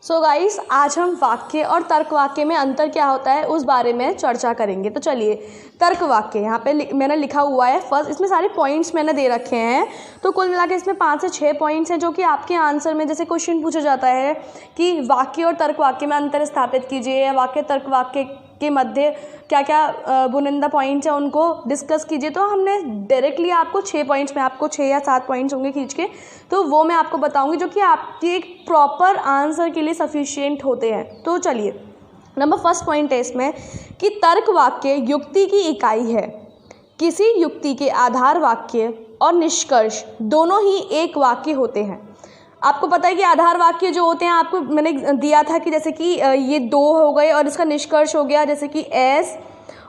So guys, आज हम वाक्य और तर्क वाक्य में अंतर क्या होता है उस बारे में चर्चा करेंगे। तो चलिए, तर्क वाक्य यहाँ पे मैंने लिखा हुआ है फर्स्ट, इसमें सारे पॉइंट्स मैंने दे रखे हैं। तो कुल मिला के इसमें 5 से 6 पॉइंट्स हैं जो कि आपके आंसर में, जैसे क्वेश्चन पूछा जाता है कि वाक्य और तर्क वाक्य में अंतर स्थापित कीजिए, या वाक्य तर्क वाक्य के मध्य क्या क्या बुनिंदा पॉइंट्स हैं उनको डिस्कस कीजिए। तो हमने डायरेक्टली आपको 6 पॉइंट्स में, आपको 6 या 7 पॉइंट्स होंगे खींच के, तो वो मैं आपको बताऊंगी जो कि आपके एक प्रॉपर आंसर के लिए सफिशिएंट होते हैं। तो चलिए, नंबर फर्स्ट पॉइंट है इसमें कि तर्क वाक्य युक्ति की इकाई है। किसी युक्ति के आधार वाक्य और निष्कर्ष दोनों ही एक वाक्य होते हैं। आपको पता है कि आधार वाक्य जो होते हैं, आपको मैंने दिया था कि जैसे कि ये 2 हो गए और इसका निष्कर्ष हो गया जैसे कि एस,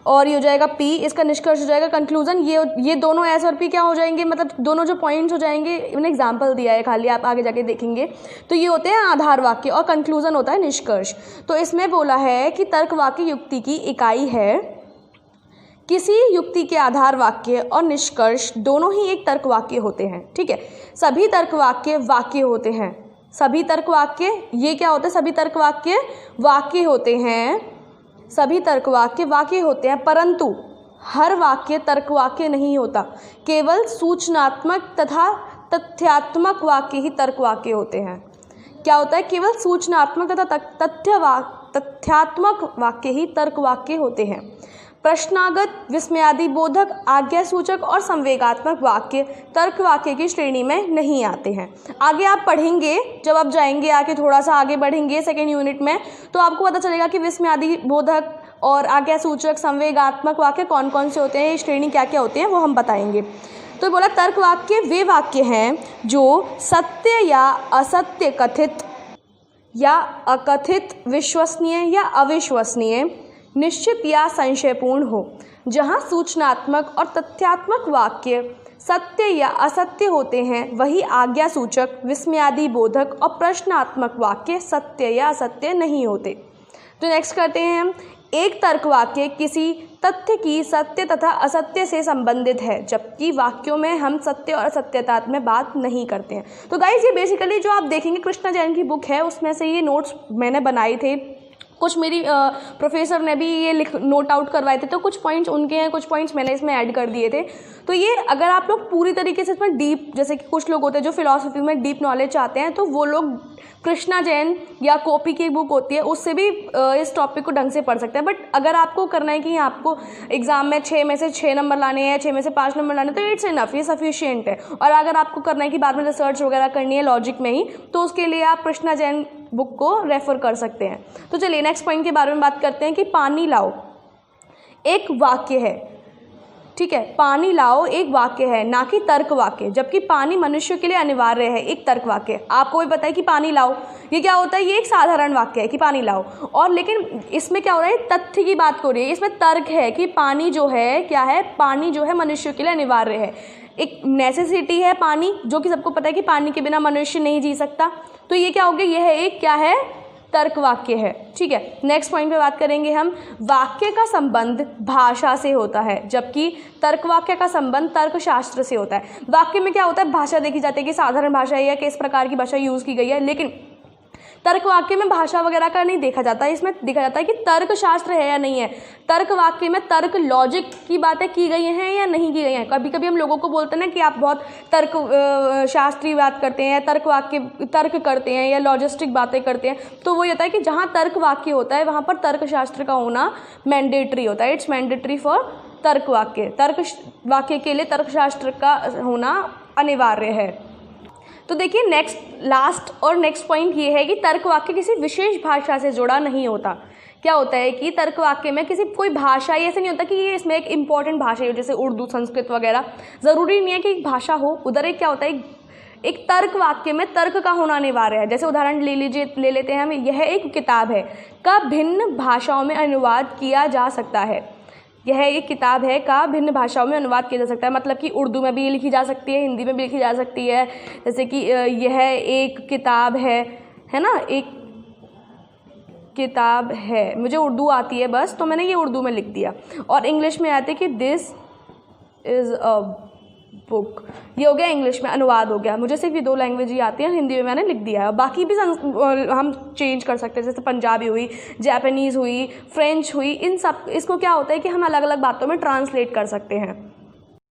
और ये हो जाएगा पी, इसका निष्कर्ष हो जाएगा कंक्लूजन। ये दोनों एस और पी क्या हो जाएंगे, मतलब दोनों जो पॉइंट्स हो जाएंगे, मैंने एग्जांपल दिया है खाली, आप आगे जाके देखेंगे। तो ये होते हैं आधार वाक्य और कंक्लूजन होता है निष्कर्ष। तो इसमें बोला है कि तर्क वाक्य युक्ति की इकाई है। किसी युक्ति के आधार वाक्य और निष्कर्ष दोनों ही एक तर्क वाक्य होते हैं। ठीक है, सभी तर्क वाक्य वाक्य होते हैं। सभी तर्क वाक्य ये क्या होते हैं, सभी तर्क वाक्य वाक्य होते हैं। सभी तर्क वाक्य वाक्य होते हैं, परंतु हर वाक्य तर्क वाक्य नहीं होता। केवल सूचनात्मक तथा तथ्यात्मक वाक्य ही तर्क वाक्य होते हैं। क्या होता है, केवल सूचनात्मक तथा तथ्यात्मक वाक्य ही तर्क वाक्य होते हैं। प्रश्नागत, विस्मयादिबोधक, आज्ञासूचक और संवेगात्मक वाक्य तर्क वाक्य की श्रेणी में नहीं आते हैं। आगे आप पढ़ेंगे, जब आप जाएंगे आगे थोड़ा सा आगे बढ़ेंगे सेकेंड यूनिट में, तो आपको पता चलेगा कि विस्मयादिबोधक और आज्ञासूचक, संवेगात्मक वाक्य कौन कौन से होते हैं, ये श्रेणी क्या क्या होती है वो हम बताएंगे। तो बोला तर्क वाक्य वे वाक्य हैं जो सत्य या असत्य, कथित या अकथित, विश्वसनीय या अविश्वसनीय, निश्चित या संशयपूर्ण हो। जहाँ सूचनात्मक और तथ्यात्मक वाक्य सत्य या असत्य होते हैं, वही आज्ञासूचक, विस्मयादिबोधक और प्रश्नात्मक वाक्य सत्य या असत्य नहीं होते। तो नेक्स्ट करते हैं हम, एक तर्क वाक्य किसी तथ्य की सत्य तथा असत्य से संबंधित है, जबकि वाक्यों में हम सत्य और असत्यता में बात नहीं करते हैं। तो गाइस, ये बेसिकली जो आप देखेंगे कृष्णा जैन की बुक है, उसमें से ये नोट्स मैंने बनाए थे। कुछ मेरी प्रोफेसर ने भी ये नोट आउट करवाए थे, तो कुछ पॉइंट्स उनके हैं, कुछ पॉइंट्स मैंने इसमें ऐड कर दिए थे। तो ये अगर आप लोग पूरी तरीके से इसमें डीप, जैसे कि कुछ लोग होते हैं जो फिलॉसफी में डीप नॉलेज चाहते हैं, तो वो लोग कृष्णा जैन या कॉपी की एक बुक होती है उससे भी इस टॉपिक को ढंग से पढ़ सकते हैं। बट अगर आपको करना है कि आपको एग्जाम में 6 में से 6 नंबर लाने हैं, 6 में से 5 नंबर लाने, तो इट्स इनफ, ये सफिशिएंट है। और अगर आपको करना है कि बाद में रिसर्च वगैरह करनी है लॉजिक में ही, तो उसके लिए आप कृष्णा जैन बुक को रेफर कर सकते हैं। तो चलिए नेक्स्ट पॉइंट के बारे में बात करते हैं कि पानी लाओ एक वाक्य है। ठीक है, पानी लाओ एक वाक्य है, ना कि तर्क वाक्य, जबकि पानी मनुष्य के लिए अनिवार्य है, एक तर्क वाक्य। आपको भी पता है कि पानी लाओ ये क्या होता है, ये एक साधारण वाक्य है कि पानी लाओ, और लेकिन इसमें क्या हो रहा है, तथ्य की बात हो रही है, इसमें तर्क है कि पानी जो है क्या है, पानी जो है मनुष्य के लिए अनिवार्य है, एक नेसेसिटी है पानी, जो कि सबको पता है कि पानी के बिना मनुष्य नहीं जी सकता। तो ये क्या हो गया, यह एक क्या है, तर्क वाक्य है। ठीक है, नेक्स्ट पॉइंट पे बात करेंगे हम, वाक्य का संबंध भाषा से होता है, जबकि तर्क वाक्य का संबंध तर्कशास्त्र से होता है। वाक्य में क्या होता है, भाषा देखी जाती है कि साधारण भाषा है या किस प्रकार की भाषा यूज़ की गई है, लेकिन तर्क वाक्य में भाषा वगैरह का नहीं देखा जाता है, इसमें देखा जाता है कि तर्कशास्त्र है या नहीं है। तर्क वाक्य में तर्क लॉजिक की बातें की गई हैं या नहीं की गई हैं। कभी कभी हम लोगों को बोलते हैं ना कि आप बहुत तर्क शास्त्रीय बात करते हैं, तर्क करते हैं या लॉजिस्टिक बातें करते हैं। तो वो होता है कि जहाँ तर्क वाक्य होता है वहाँ पर तर्कशास्त्र का होना मैंडेटरी होता है, इट्स मैंडेटरी फॉर तर्क वाक्य। तर्क वाक्य के लिए तर्कशास्त्र का होना अनिवार्य है। तो देखिए नेक्स्ट पॉइंट ये है कि तर्क वाक्य किसी विशेष भाषा से जुड़ा नहीं होता। क्या होता है कि तर्क वाक्य में कोई भाषा, ऐसे नहीं होता कि ये इसमें एक इंपॉर्टेंट भाषा हो, जैसे उर्दू, संस्कृत वगैरह, ज़रूरी नहीं है कि एक भाषा हो। उधर एक क्या होता है, एक तर्क वाक्य में तर्क का होना अनिवार्य है। जैसे उदाहरण ले लेते हैं हम, यह एक किताब है का भिन्न भाषाओं में अनुवाद किया जा सकता है। यह एक किताब है का भिन्न भाषाओं में अनुवाद किया जा सकता है, मतलब कि उर्दू में भी लिखी जा सकती है, हिंदी में भी लिखी जा सकती है। जैसे कि यह एक किताब है ना, एक किताब है, मुझे उर्दू आती है बस, तो मैंने ये उर्दू में लिख दिया। और इंग्लिश में आते कि दिस इज़ अ बुक। ये हो गया इंग्लिश में, अनुवाद हो गया। मुझे सिर्फ ये 2 लैंग्वेज ही आती है, हिंदी में मैंने लिख दिया है। बाकी भी हम चेंज कर सकते हैं, जैसे पंजाबी हुई, जापानीज़ हुई, फ्रेंच हुई, इन सब इसको क्या होता है कि हम अलग अलग बातों में ट्रांसलेट कर सकते हैं।